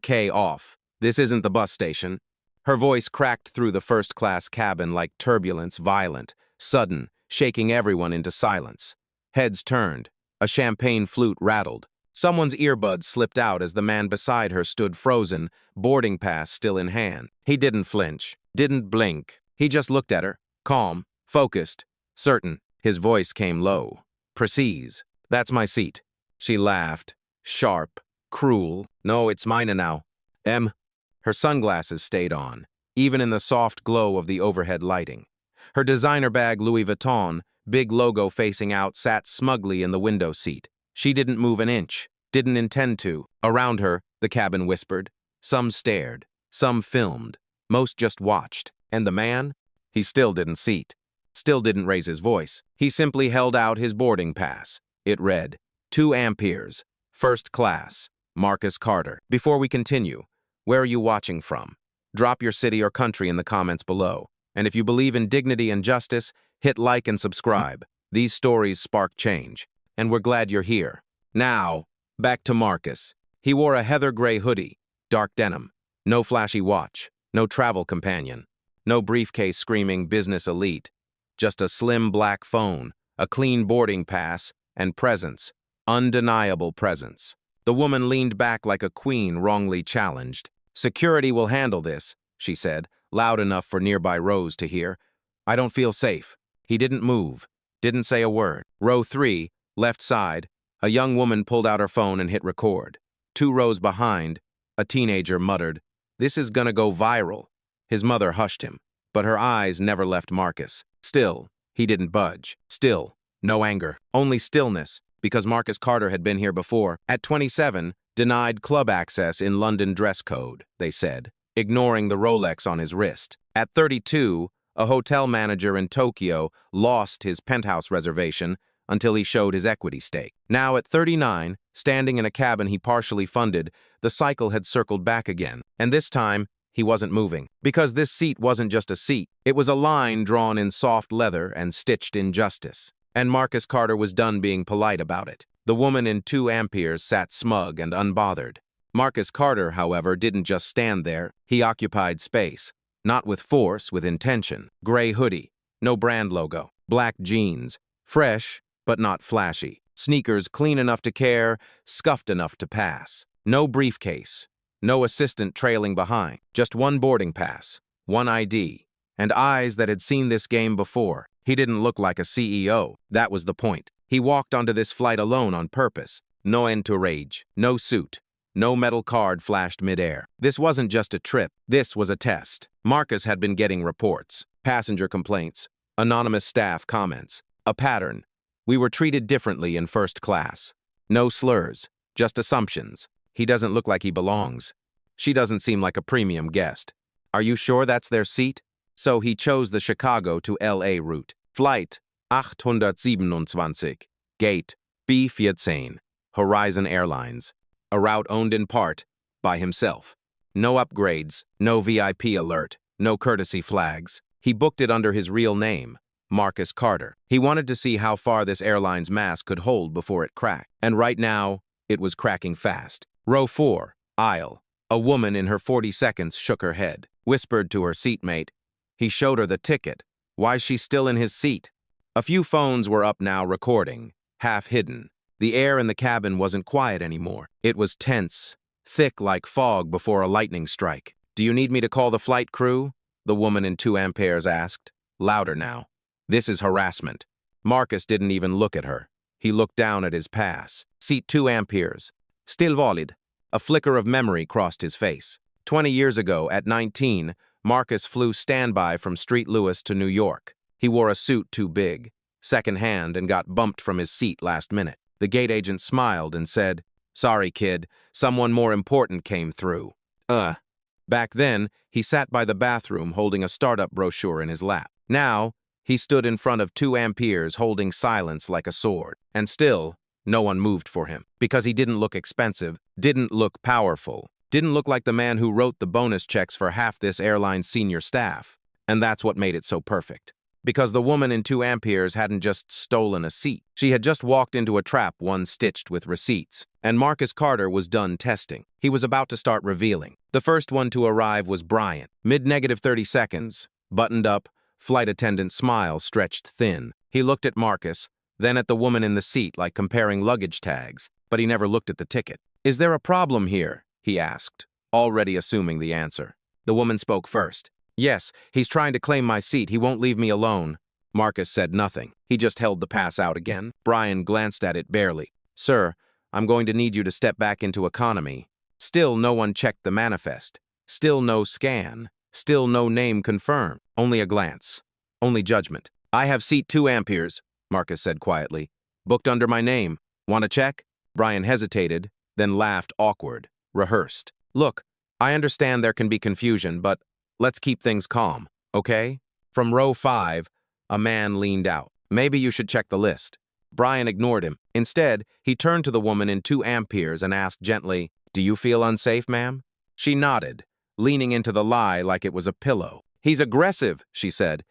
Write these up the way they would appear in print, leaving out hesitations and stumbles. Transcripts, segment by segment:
$K off. This isn't the bus station. Her voice cracked through the first-class cabin like turbulence, violent, sudden, shaking everyone into silence. Heads turned. A champagne flute rattled. Someone's earbuds slipped out as the man beside her stood frozen, boarding pass still in hand. He didn't flinch, didn't blink. He just looked at her, calm, focused, certain. His voice came low. Precise. That's my seat. She laughed. Sharp. Cruel. No, it's mine now. Her sunglasses stayed on, even in the soft glow of the overhead lighting. Her designer bag Louis Vuitton, big logo facing out, sat smugly in the window seat. She didn't move an inch, didn't intend to. Around her, the cabin whispered. Some stared, some filmed, most just watched. And the man? He still didn't seat, still didn't raise his voice. He simply held out his boarding pass. It read, 2 amperes, first class, Marcus Carter. Before we continue, where are you watching from? Drop your city or country in the comments below. And if you believe in dignity and justice, hit like and subscribe. These stories spark change. And we're glad you're here. Now, back to Marcus. He wore a heather gray hoodie, dark denim. No flashy watch, no travel companion, no briefcase screaming business elite. Just a slim black phone, a clean boarding pass, and presence. Undeniable presence. The woman leaned back like a queen wrongly challenged. Security will handle this, she said, loud enough for nearby rows to hear. I don't feel safe. He didn't move, didn't say a word. Row 3, left side, a young woman pulled out her phone and hit record. 2 rows behind, a teenager muttered, "This is gonna go viral." His mother hushed him, but her eyes never left Marcus. Still, he didn't budge. Still, no anger, only stillness, because Marcus Carter had been here before. At 27, denied club access in London dress code, they said, ignoring the Rolex on his wrist. At 32, a hotel manager in Tokyo lost his penthouse reservation until he showed his equity stake. Now at 39, standing in a cabin he partially funded, the cycle had circled back again. And this time, he wasn't moving. Because this seat wasn't just a seat. It was a line drawn in soft leather and stitched in justice. And Marcus Carter was done being polite about it. The woman in 2 amperes sat smug and unbothered. Marcus Carter, however, didn't just stand there. He occupied space. Not with force, with intention. Gray hoodie. No brand logo. Black jeans. Fresh, but not flashy. Sneakers clean enough to care, scuffed enough to pass. No briefcase. No assistant trailing behind. Just one boarding pass. One ID. And eyes that had seen this game before. He didn't look like a CEO. That was the point. He walked onto this flight alone on purpose. No entourage. No suit. No metal card flashed midair. This wasn't just a trip. This was a test. Marcus had been getting reports. Passenger complaints. Anonymous staff comments. A pattern. We were treated differently in first class. No slurs. Just assumptions. He doesn't look like he belongs. She doesn't seem like a premium guest. Are you sure that's their seat? So he chose the Chicago to LA route. Flight 827, Gate B14, Horizon Airlines. A route owned in part by himself. No upgrades, no VIP alert, no courtesy flags. He booked it under his real name, Marcus Carter. He wanted to see how far this airline's mask could hold before it cracked. And right now, it was cracking fast. Row 4, aisle. A woman in her 40 shook her head, whispered to her seatmate. He showed her the ticket. Why's she still in his seat? A few phones were up now recording, half hidden. The air in the cabin wasn't quiet anymore. It was tense, thick like fog before a lightning strike. Do you need me to call the flight crew? The woman in 2 amperes asked. Louder now. This is harassment. Marcus didn't even look at her. He looked down at his pass. Seat 2 amperes. Still valid. A flicker of memory crossed his face. 20 years ago, at 19, Marcus flew standby from St. Louis to New York. He wore a suit too big, second-hand, and got bumped from his seat last minute. The gate agent smiled and said, "Sorry, kid, someone more important came through." Back then, he sat by the bathroom holding a startup brochure in his lap. Now, he stood in front of 2 amperes holding silence like a sword. And still, no one moved for him. Because he didn't look expensive, didn't look powerful, didn't look like the man who wrote the bonus checks for half this airline's senior staff. And that's what made it so perfect. Because the woman in 2 amperes hadn't just stolen a seat. She had just walked into a trap, one stitched with receipts. And Marcus Carter was done testing. He was about to start revealing. The first one to arrive was Brian. Mid-30 seconds. Buttoned up, flight attendant smile stretched thin. He looked at Marcus, then at the woman in the seat like comparing luggage tags, but he never looked at the ticket. "Is there a problem here?" he asked, already assuming the answer. The woman spoke first. "Yes, he's trying to claim my seat. He won't leave me alone." Marcus said nothing. He just held the pass out again. Brian glanced at it barely. "Sir, I'm going to need you to step back into economy." Still no one checked the manifest. Still no scan. Still no name confirmed. Only a glance. Only judgment. "I have seat 2 amperes, Marcus said quietly. "Booked under my name. Want to check?" Brian hesitated, then laughed awkward, rehearsed. "Look, I understand there can be confusion, but let's keep things calm, okay?" From row 5, a man leaned out. "Maybe you should check the list." Brian ignored him. Instead, he turned to the woman in 2 amperes and asked gently, "Do you feel unsafe, ma'am?" She nodded, leaning into the lie like it was a pillow. "He's aggressive," she said.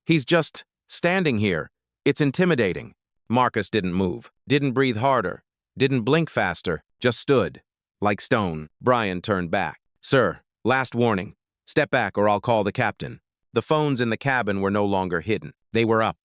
"He's just standing here. It's intimidating." Marcus didn't move, didn't breathe harder, didn't blink faster, just stood, like stone. Brian turned back. "Sir, last warning. Step back or I'll call the captain." The phones in the cabin were no longer hidden. They were up,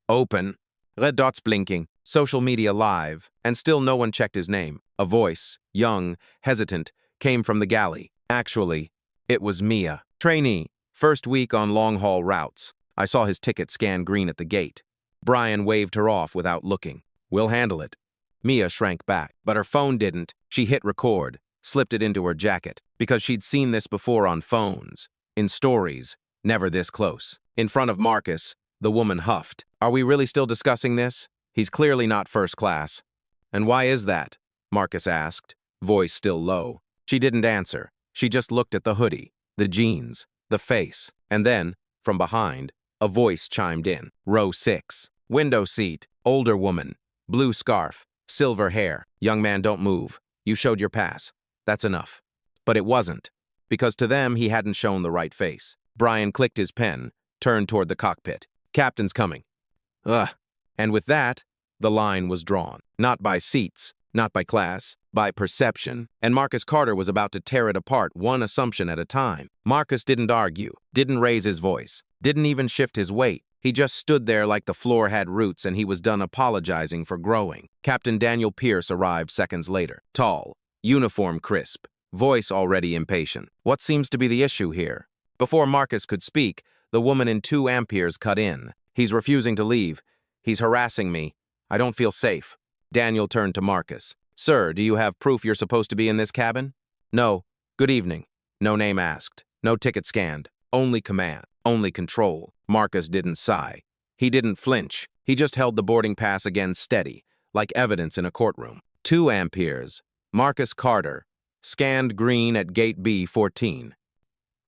open, red dots blinking, social media live, and still no one checked his name. A voice, young, hesitant, came from the galley. Actually, it was Mia. "Trainee, first week on long-haul routes. I saw his ticket scan green at the gate." Brian waved her off without looking. "We'll handle it." Mia shrank back, but her phone didn't. She hit record, slipped it into her jacket, because she'd seen this before on phones. In stories, never this close. In front of Marcus, the woman huffed. "Are we really still discussing this? He's clearly not first class." "And why is that?" Marcus asked, voice still low. She didn't answer. She just looked at the hoodie, the jeans, the face, and then, from behind, a voice chimed in. Row 6. Window seat, older woman, blue scarf, silver hair. "Young man, don't move. You showed your pass. That's enough." But it wasn't, because to them he hadn't shown the right face. Brian clicked his pen, turned toward the cockpit. "Captain's coming." Ugh. And with that, the line was drawn. Not by seats, not by class, by perception. And Marcus Carter was about to tear it apart, one assumption at a time. Marcus didn't argue, didn't raise his voice, didn't even shift his weight. He just stood there like the floor had roots and he was done apologizing for growing. Captain Daniel Pierce arrived seconds later. Tall, uniform crisp, voice already impatient. "What seems to be the issue here?" Before Marcus could speak, the woman in 2 amperes cut in. "He's refusing to leave. He's harassing me. I don't feel safe." Daniel turned to Marcus. "Sir, do you have proof you're supposed to be in this cabin?" "No. Good evening." No name asked. No ticket scanned. Only command. Only control. Marcus didn't sigh. He didn't flinch. He just held the boarding pass again steady, like evidence in a courtroom. 2 amperes. Marcus Carter. Scanned green at gate B14.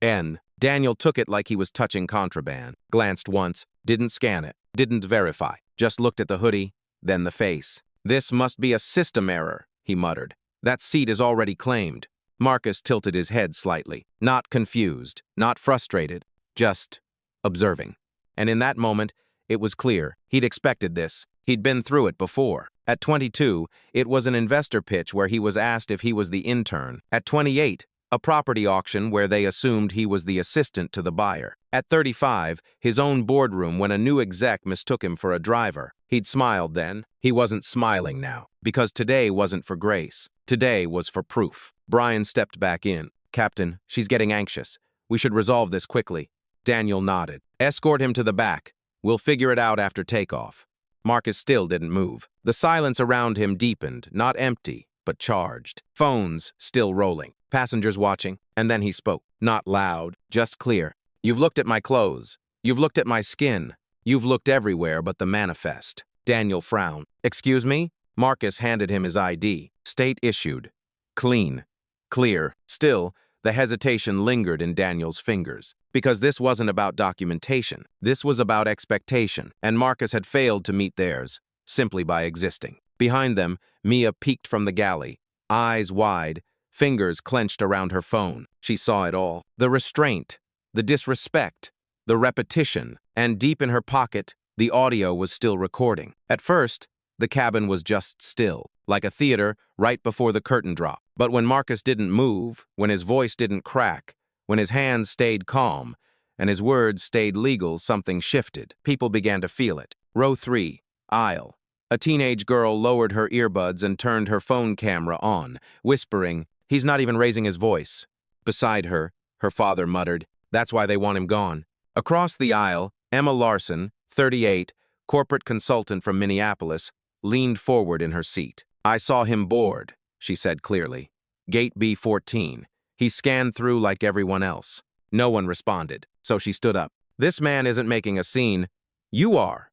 N. Daniel took it like he was touching contraband. Glanced once. Didn't scan it. Didn't verify. Just looked at the hoodie, then the face. "This must be a system error," he muttered. "That seat is already claimed." Marcus tilted his head slightly. Not confused, not frustrated, just observing. And in that moment, it was clear. He'd expected this. He'd been through it before. At 22, it was an investor pitch where he was asked if he was the intern. At 28, a property auction where they assumed he was the assistant to the buyer. At 35, his own boardroom when a new exec mistook him for a driver. He'd smiled then. He wasn't smiling now, because today wasn't for grace. Today was for proof. Brian stepped back in. "Captain, she's getting anxious. We should resolve this quickly." Daniel nodded. "Escort him to the back. We'll figure it out after takeoff." Marcus still didn't move. The silence around him deepened, not empty, but charged. Phones still rolling. Passengers watching. And then he spoke. Not loud, just clear. "You've looked at my clothes. You've looked at my skin. You've looked everywhere but the manifest." Daniel frowned. "Excuse me?" Marcus handed him his ID. State issued. Clean. Clear. Still, the hesitation lingered in Daniel's fingers. Because this wasn't about documentation. This was about expectation. And Marcus had failed to meet theirs, simply by existing. Behind them, Mia peeked from the galley. Eyes wide, fingers clenched around her phone. She saw it all. The restraint. The disrespect. the repetition, and deep in her pocket, the audio was still recording. At first, the cabin was just still, like a theater right before the curtain drop. But when Marcus didn't move, when his voice didn't crack, when his hands stayed calm, and his words stayed legal, something shifted. People began to feel it. Row 3, aisle. A teenage girl lowered her earbuds and turned her phone camera on, whispering, "He's not even raising his voice." Beside her, her father muttered, "That's why they want him gone." Across the aisle, Emma Larson, 38, corporate consultant from Minneapolis, leaned forward in her seat. "I saw him board," she said clearly. "Gate B14. He scanned through like everyone else." No one responded, so she stood up. "This man isn't making a scene. You are."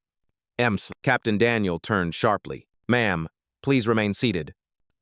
Captain Daniel turned sharply. "Ma'am, please remain seated."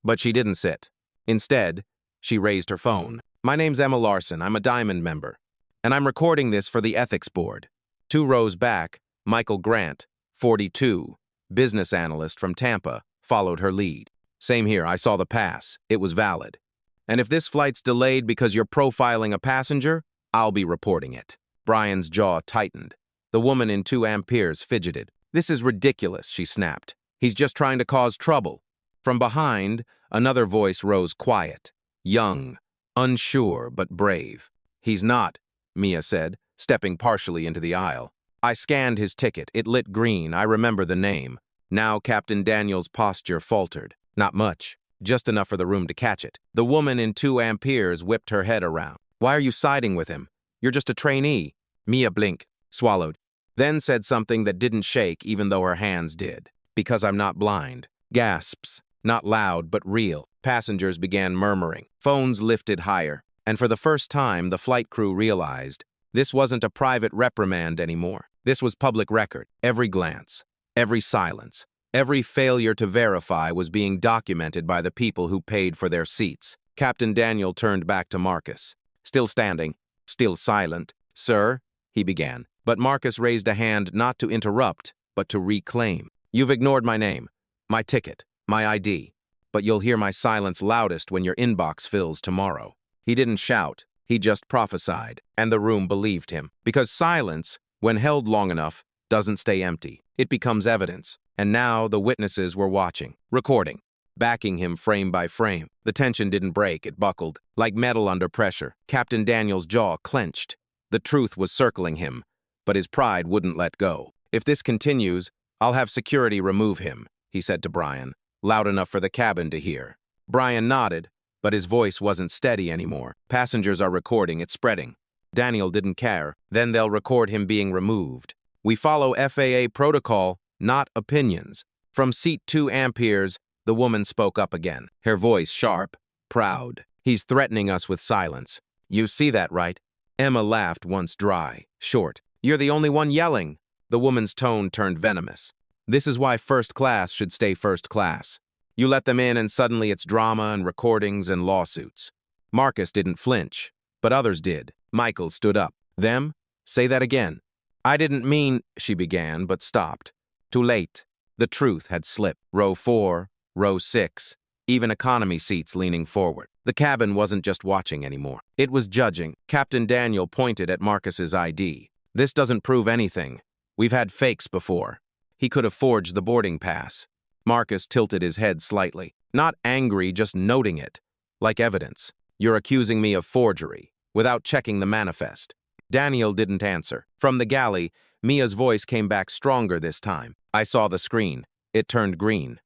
But she didn't sit. Instead, she raised her phone. "My name's Emma Larson. I'm a Diamond member, and I'm recording this for the ethics board." 2 rows back, Michael Grant, 42, business analyst from Tampa, followed her lead. "Same here. I saw the pass. It was valid. And if this flight's delayed because you're profiling a passenger, I'll be reporting it." Brian's jaw tightened. The woman in 2 amperes fidgeted. "This is ridiculous," she snapped. "He's just trying to cause trouble." From behind, another voice rose quiet, young, unsure but brave. "He's not," Mia said, stepping partially into the aisle. "I scanned his ticket. It lit green. I remember the name." Now Captain Daniel's posture faltered. Not much, just enough for the room to catch it. The woman in 2 amperes whipped her head around. "Why are you siding with him? You're just a trainee." Mia blinked, swallowed, then said something that didn't shake even though her hands did. "Because I'm not blind." Gasps, not loud but real. Passengers began murmuring. Phones lifted higher, and for the first time the flight crew realized this wasn't a private reprimand anymore. This was public record. Every glance, every silence, every failure to verify was being documented by the people who paid for their seats. Captain Daniel turned back to Marcus. Still standing, still silent. "Sir," he began, but Marcus raised a hand not to interrupt, but to reclaim. "You've ignored my name, my ticket, my ID, but you'll hear my silence loudest when your inbox fills tomorrow." He didn't shout, he just prophesied, and the room believed him. Because silence, when held long enough, doesn't stay empty. It becomes evidence, and now the witnesses were watching, recording, backing him frame by frame. The tension didn't break, it buckled, like metal under pressure. Captain Daniel's jaw clenched. The truth was circling him, but his pride wouldn't let go. "If this continues, I'll have security remove him," he said to Brian, loud enough for the cabin to hear. Brian nodded, but his voice wasn't steady anymore. "Passengers are recording, it's spreading." Daniel didn't care. "Then they'll record him being removed. We follow FAA protocol, not opinions." From seat 2 amperes, the woman spoke up again, her voice sharp, proud. "He's threatening us with silence. You see that, right?" Emma laughed once dry, short. "You're the only one yelling." The woman's tone turned venomous. "This is why first class should stay first class. You let them in and suddenly it's drama and recordings and lawsuits." Marcus didn't flinch, but others did. Michael stood up. "Them? Say that again." "I didn't mean," she began, but stopped. Too late. The truth had slipped. Row 4, row 6, even economy seats leaning forward. The cabin wasn't just watching anymore. It was judging. Captain Daniel pointed at Marcus's ID. "This doesn't prove anything. We've had fakes before. He could have forged the boarding pass." Marcus tilted his head slightly. Not angry, just noting it. "Like evidence. You're accusing me of forgery, without checking the manifest." Daniel didn't answer. From the galley, Mia's voice came back stronger this time. "I saw the screen. It turned green.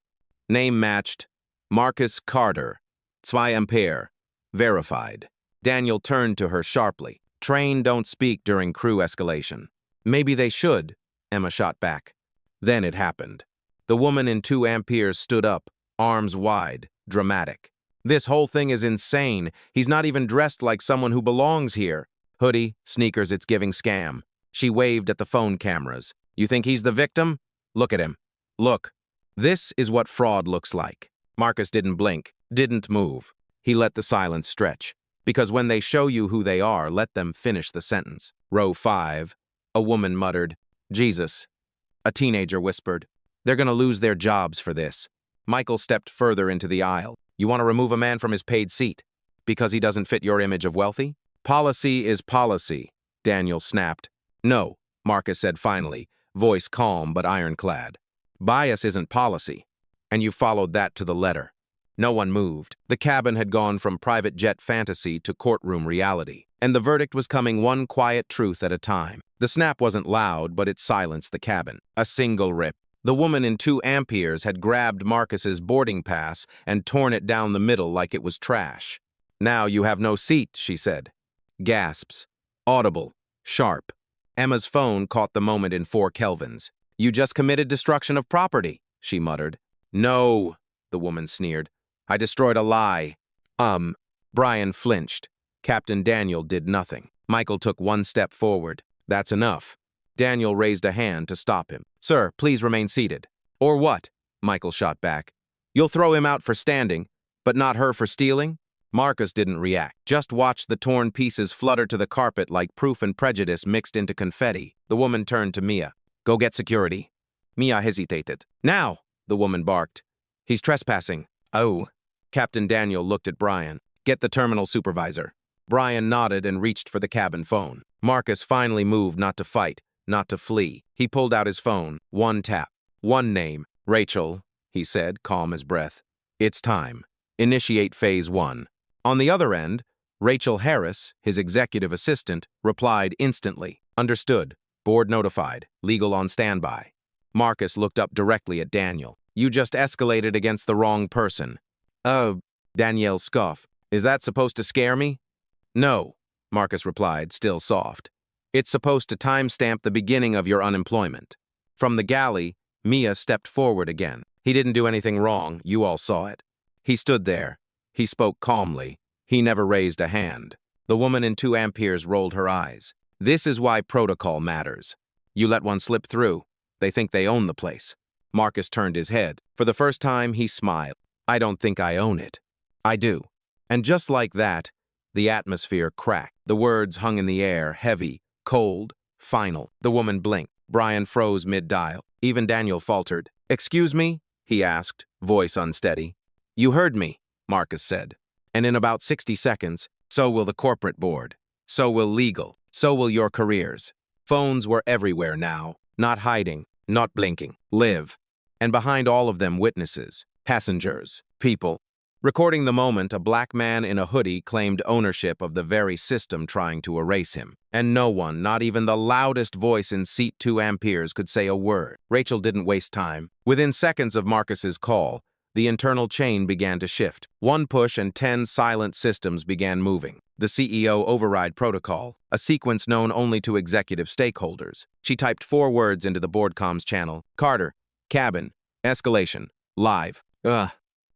Name matched. Marcus Carter, 2 ampere. Verified." Daniel turned to her sharply. "Train don't speak during crew escalation." "Maybe they should," Emma shot back. Then it happened. The woman in 2 amperes stood up, arms wide, dramatic. "This whole thing is insane. He's not even dressed like someone who belongs here. Hoodie, sneakers, it's giving scam." She waved at the phone cameras. "You think he's the victim? Look at him. Look. This is what fraud looks like." Marcus didn't blink, didn't move. He let the silence stretch. Because when they show you who they are, let them finish the sentence. Row 5, a woman muttered, "Jesus." A teenager whispered, "They're gonna lose their jobs for this." Michael stepped further into the aisle. "You want to remove a man from his paid seat because he doesn't fit your image of wealthy?" "Policy is policy," Daniel snapped. No, Marcus said finally, voice calm but ironclad. Bias isn't policy, and you followed that to the letter. No one moved. The cabin had gone from private jet fantasy to courtroom reality, and the verdict was coming one quiet truth at a time. The snap wasn't loud, but it silenced the cabin. A single rip. The woman in 2 amperes had grabbed Marcus's boarding pass and torn it down the middle like it was trash. Now you have no seat, she said. Gasps. Audible. Sharp. Emma's phone caught the moment in 4 kelvins. You just committed destruction of property, she muttered. No, the woman sneered. I destroyed a lie. Brian flinched. Captain Daniel did nothing. Michael took 1 step forward. That's enough. Daniel raised a hand to stop him. Sir, please remain seated. Or what? Michael shot back. You'll throw him out for standing, but not her for stealing? Marcus didn't react. Just watched the torn pieces flutter to the carpet like Proof and Prejudice mixed into confetti. The woman turned to Mia. Go get security. Mia hesitated. Now, the woman barked. He's trespassing. Oh. Captain Daniel looked at Brian. Get the terminal supervisor. Brian nodded and reached for the cabin phone. Marcus finally moved not to fight, not to flee. He pulled out his phone. 1 tap. 1 name. Rachel, he said, calm as breath. It's time. Initiate phase 1. On the other end, Rachel Harris, his executive assistant, replied instantly. Understood. Board notified. Legal on standby. Marcus looked up directly at Daniel. You just escalated against the wrong person. Danielle scoffed. Is that supposed to scare me? No, Marcus replied, still soft. It's supposed to timestamp the beginning of your unemployment. From the galley, Mia stepped forward again. He didn't do anything wrong. You all saw it. He stood there. He spoke calmly. He never raised a hand. The woman in 2 amperes rolled her eyes. This is why protocol matters. You let one slip through. They think they own the place. Marcus turned his head. For the first time, he smiled. I don't think I own it. I do. And just like that, the atmosphere cracked. The words hung in the air, heavy, cold, final. The woman blinked. Brian froze mid-dial. Even Daniel faltered. Excuse me? He asked, voice unsteady. You heard me, Marcus said. And in about 60 seconds, so will the corporate board. So will legal. So will your careers. Phones were everywhere now. Not hiding, not blinking. Live. And behind all of them, witnesses. Passengers. People. Recording the moment, a black man in a hoodie claimed ownership of the very system trying to erase him. And no one, not even the loudest voice in seat 2 amperes, could say a word. Rachel didn't waste time. Within seconds of Marcus's call, the internal chain began to shift. 1 push and 10 silent systems began moving. The CEO override protocol, a sequence known only to executive stakeholders. She typed 4 words into the board comms channel. Carter, cabin, escalation, live.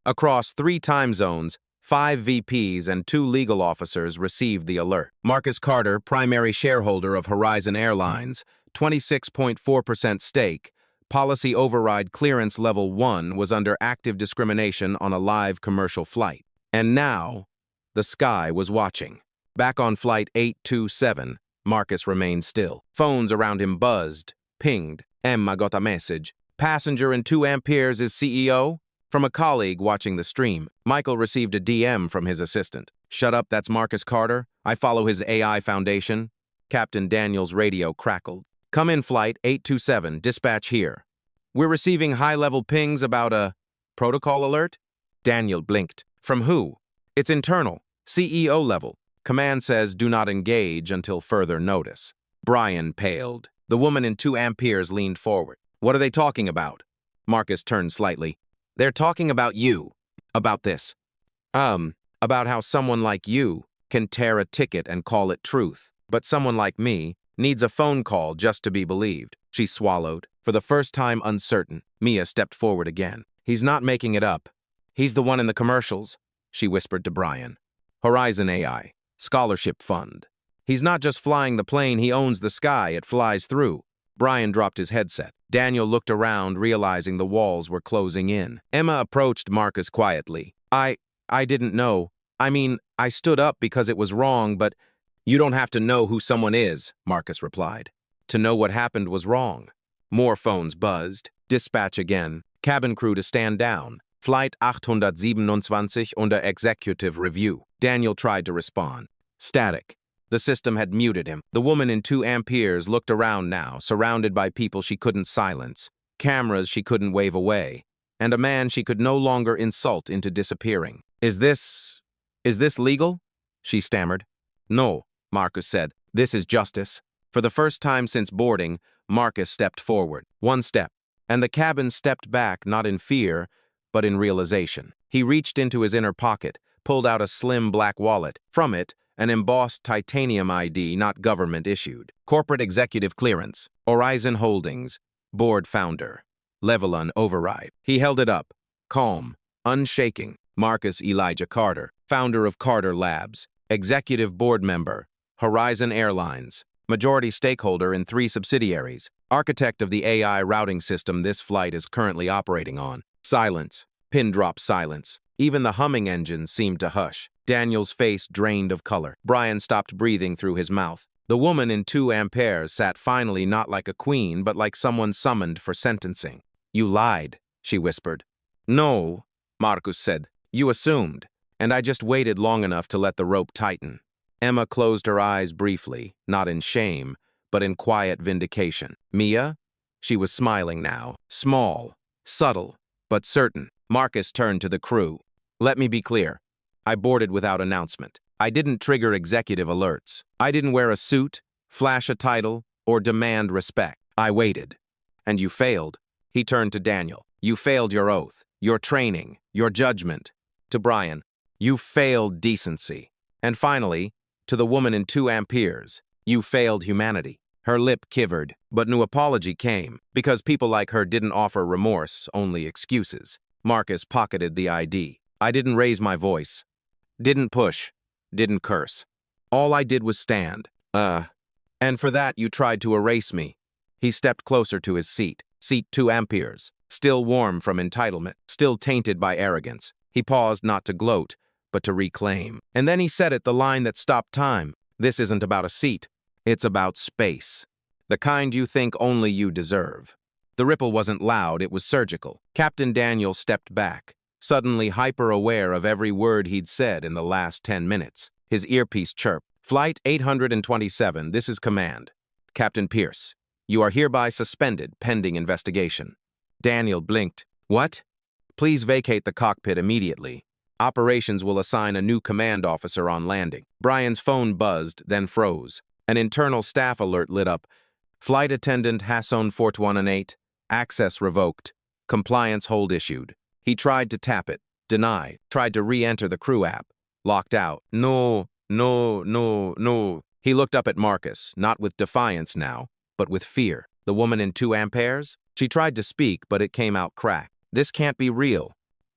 Across 3 time zones, 5 VPs and 2 legal officers received the alert. Marcus Carter, primary shareholder of Horizon Airlines, 26.4% stake, policy override clearance level 1 was under active discrimination on a live commercial flight. And now, the sky was watching. Back on flight 827, Marcus remained still. Phones around him buzzed, pinged. I got a message. Passenger in 2 amperes is CEO? From a colleague watching the stream, Michael received a DM from his assistant. Shut up, that's Marcus Carter. I follow his AI foundation. Captain Daniel's radio crackled. Come in, flight 827, dispatch here. We're receiving high-level pings about a protocol alert? Daniel blinked. From who? It's internal, CEO level. Command says do not engage until further notice. Brian paled. The woman in 2 amperes leaned forward. What are they talking about? Marcus turned slightly. They're talking about you. About this. About how someone like you can tear a ticket and call it truth. But someone like me needs a phone call just to be believed. She swallowed. For the first time uncertain, Mia stepped forward again. He's not making it up. He's the one in the commercials, she whispered to Brian. Horizon AI. Scholarship fund. He's not just flying the plane, he owns the sky it flies through. Brian dropped his headset. Daniel looked around, realizing the walls were closing in. Emma approached Marcus quietly. I didn't know. I mean, I stood up because it was wrong, but you don't have to know who someone is, Marcus replied. To know what happened was wrong. More phones buzzed. Dispatch again. Cabin crew to stand down. Flight 827 under executive review. Daniel tried to respond. Static. The system had muted him. The woman in 2 amperes looked around now, surrounded by people she couldn't silence, cameras she couldn't wave away, and a man she could no longer insult into disappearing. Is this legal? She stammered. No, Marcus said. This is justice. For the first time since boarding, Marcus stepped forward. 1 step. And the cabin stepped back, not in fear, but in realization. He reached into his inner pocket, pulled out a slim black wallet. From it, an embossed titanium ID not government-issued. Corporate executive clearance. Horizon Holdings. Board founder. Levelon override. He held it up. Calm. Unshaking. Marcus Elijah Carter. Founder of Carter Labs. Executive board member. Horizon Airlines. Majority stakeholder in 3 subsidiaries. Architect of the AI routing system this flight is currently operating on. Silence. Pin drop silence. Even the humming engines seemed to hush. Daniel's face drained of color. Brian stopped breathing through his mouth. The woman in 2 amperes sat finally not like a queen, but like someone summoned for sentencing. You lied, she whispered. No, Marcus said. You assumed, and I just waited long enough to let the rope tighten. Emma closed her eyes briefly, not in shame, but in quiet vindication. Mia? She was smiling now. Small, subtle, but certain. Marcus turned to the crew. Let me be clear. I boarded without announcement. I didn't trigger executive alerts. I didn't wear a suit, flash a title, or demand respect. I waited. And you failed. He turned to Daniel. You failed your oath, your training, your judgment. To Brian, you failed decency. And finally, to the woman in 2 amperes, you failed humanity. Her lip quivered, but no apology came, because people like her didn't offer remorse, only excuses. Marcus pocketed the ID. I didn't raise my voice. Didn't push. Didn't curse. All I did was stand. And for that you tried to erase me. He stepped closer to his seat. Seat 2 amperes. Still warm from entitlement. Still tainted by arrogance. He paused not to gloat, but to reclaim. And then he said it, the line that stopped time. This isn't about a seat. It's about space. The kind you think only you deserve. The ripple wasn't loud, it was surgical. Captain Daniel stepped back, suddenly hyper-aware of every word he'd said in the last 10 minutes. His earpiece chirped. Flight 827, this is command. Captain Pierce, you are hereby suspended pending investigation. Daniel blinked. What? Please vacate the cockpit immediately. Operations will assign a new command officer on landing. Brian's phone buzzed, then froze. An internal staff alert lit up. Flight attendant Hasson 4118, access revoked. Compliance hold issued. He tried to tap it, deny, tried to re-enter the crew app. Locked out. No. He looked up at Marcus, not with defiance now, but with fear. The woman in 2 amperes? She tried to speak, but it came out cracked. This can't be real.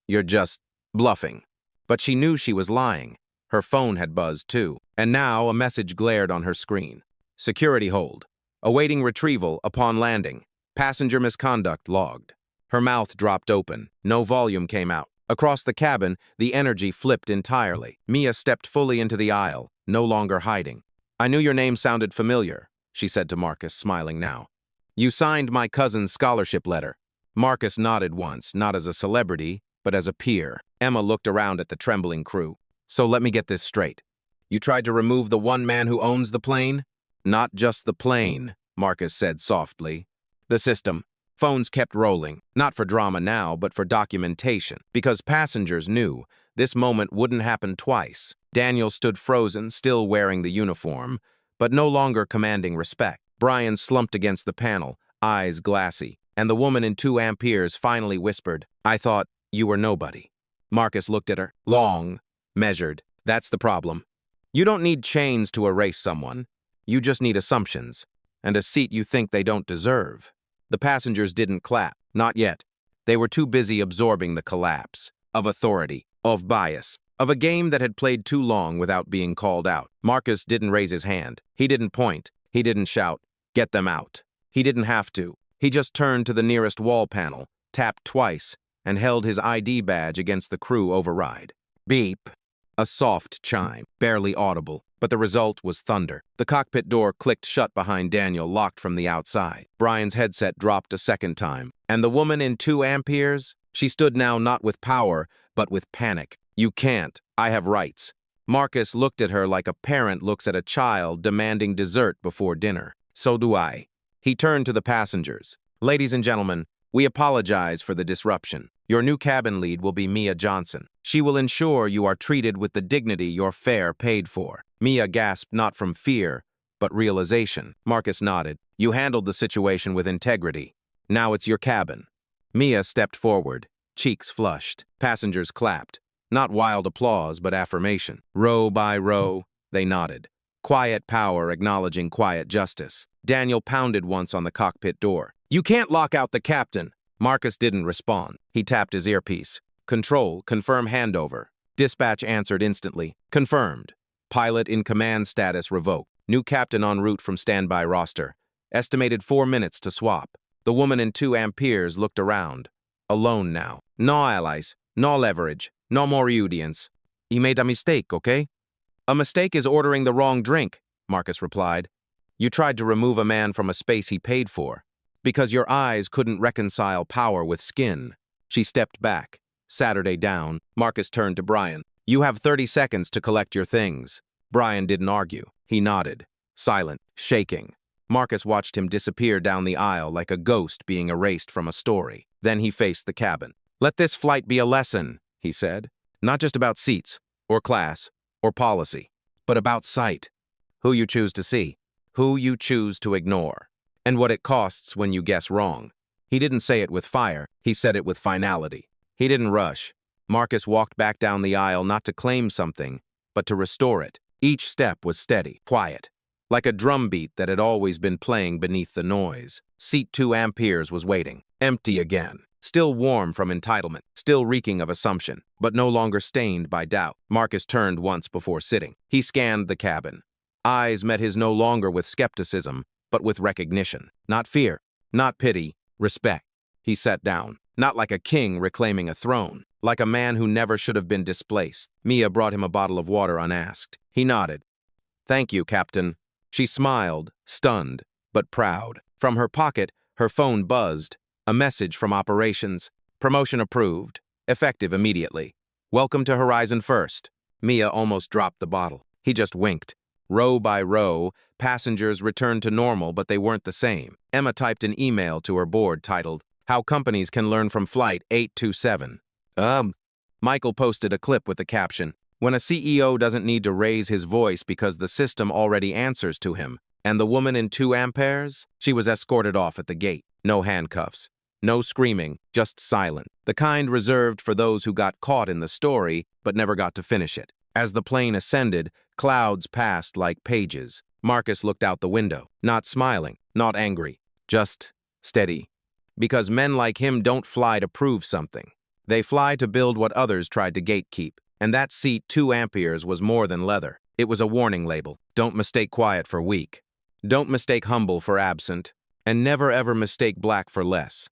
You're just bluffing. But she knew she was lying. Her phone had buzzed too. And now a message glared on her screen. Security hold. Awaiting retrieval upon landing. Passenger misconduct logged. Her mouth dropped open. No volume came out. Across the cabin, the energy flipped entirely. Mia stepped fully into the aisle, no longer hiding. I knew your name sounded familiar, she said to Marcus, smiling now. You signed my cousin's scholarship letter. Marcus nodded once, not as a celebrity, but as a peer. Emma looked around at the trembling crew. So let me get this straight. You tried to remove the one man who owns the plane? Not just the plane, Marcus said softly. The system. Phones kept rolling, not for drama now, but for documentation, because passengers knew this moment wouldn't happen twice. Daniel stood frozen, still wearing the uniform, but no longer commanding respect. Brian slumped against the panel, eyes glassy, and the woman in 2 amperes finally whispered, I thought you were nobody. Marcus looked at her. Long, measured. That's the problem. You don't need chains to erase someone. You just need assumptions, and a seat you think they don't deserve. The passengers didn't clap. Not yet. They were too busy absorbing the collapse. Of authority. Of bias. Of a game that had played too long without being called out. Marcus didn't raise his hand. He didn't point. He didn't shout, get them out. He didn't have to. He just turned to the nearest wall panel, tapped twice, and held his ID badge against the crew override. Beep. A soft chime, barely audible, but the result was thunder. The cockpit door clicked shut behind Daniel, locked from the outside. Brian's headset dropped a second time. And the woman in 2 amperes? She stood now not with power, but with panic. You can't. I have rights. Marcus looked at her like a parent looks at a child demanding dessert before dinner. So do I. He turned to the passengers. Ladies and gentlemen, we apologize for the disruption. Your new cabin lead will be Mia Johnson. She will ensure you are treated with the dignity your fare paid for. Mia gasped not from fear, but realization. Marcus nodded. You handled the situation with integrity. Now it's your cabin. Mia stepped forward, cheeks flushed. Passengers clapped. Not wild applause, but affirmation. Row by row, they nodded. Quiet power acknowledging quiet justice. Daniel pounded once on the cockpit door. You can't lock out the captain. Marcus didn't respond. He tapped his earpiece. Control, confirm handover. Dispatch answered instantly. Confirmed. Pilot in command status revoked. New captain en route from standby roster. Estimated 4 minutes to swap. The woman in 2 amperes looked around. Alone now. No allies, no leverage, no more audience. He made a mistake, okay? A mistake is ordering the wrong drink, Marcus replied. You tried to remove a man from a space he paid for. Because your eyes couldn't reconcile power with skin. She stepped back. Saturday down, Marcus turned to Brian. You have 30 seconds to collect your things. Brian didn't argue. He nodded. Silent, shaking. Marcus watched him disappear down the aisle like a ghost being erased from a story. Then he faced the cabin. Let this flight be a lesson, he said. Not just about seats, or class, or policy, but about sight. Who you choose to see, who you choose to ignore, and what it costs when you guess wrong. He didn't say it with fire, he said it with finality. He didn't rush. Marcus walked back down the aisle not to claim something, but to restore it. Each step was steady, quiet, like a drumbeat that had always been playing beneath the noise. Seat 2 amperes was waiting, empty again, still warm from entitlement, still reeking of assumption, but no longer stained by doubt. Marcus turned once before sitting. He scanned the cabin. Eyes met his no longer with skepticism, but with recognition. Not fear, not pity, respect. He sat down, not like a king reclaiming a throne, like a man who never should have been displaced. Mia brought him a bottle of water unasked. He nodded. Thank you, Captain. She smiled, stunned, but proud. From her pocket, her phone buzzed. A message from operations. Promotion approved. Effective immediately. Welcome to Horizon First. Mia almost dropped the bottle. He just winked. Row by row, passengers returned to normal, but they weren't the same. Emma typed an email to her board titled, How Companies Can Learn from Flight 827. Michael posted a clip with the caption, When a CEO doesn't need to raise his voice because the system already answers to him. And the woman in 2 amperes? She was escorted off at the gate. No handcuffs. No screaming, just silent. The kind reserved for those who got caught in the story, but never got to finish it. As the plane ascended, clouds passed like pages. Marcus looked out the window, not smiling, not angry, just steady. Because men like him don't fly to prove something. They fly to build what others tried to gatekeep. And that seat 2 amperes was more than leather. It was a warning label. Don't mistake quiet for weak. Don't mistake humble for absent. And never ever mistake black for less.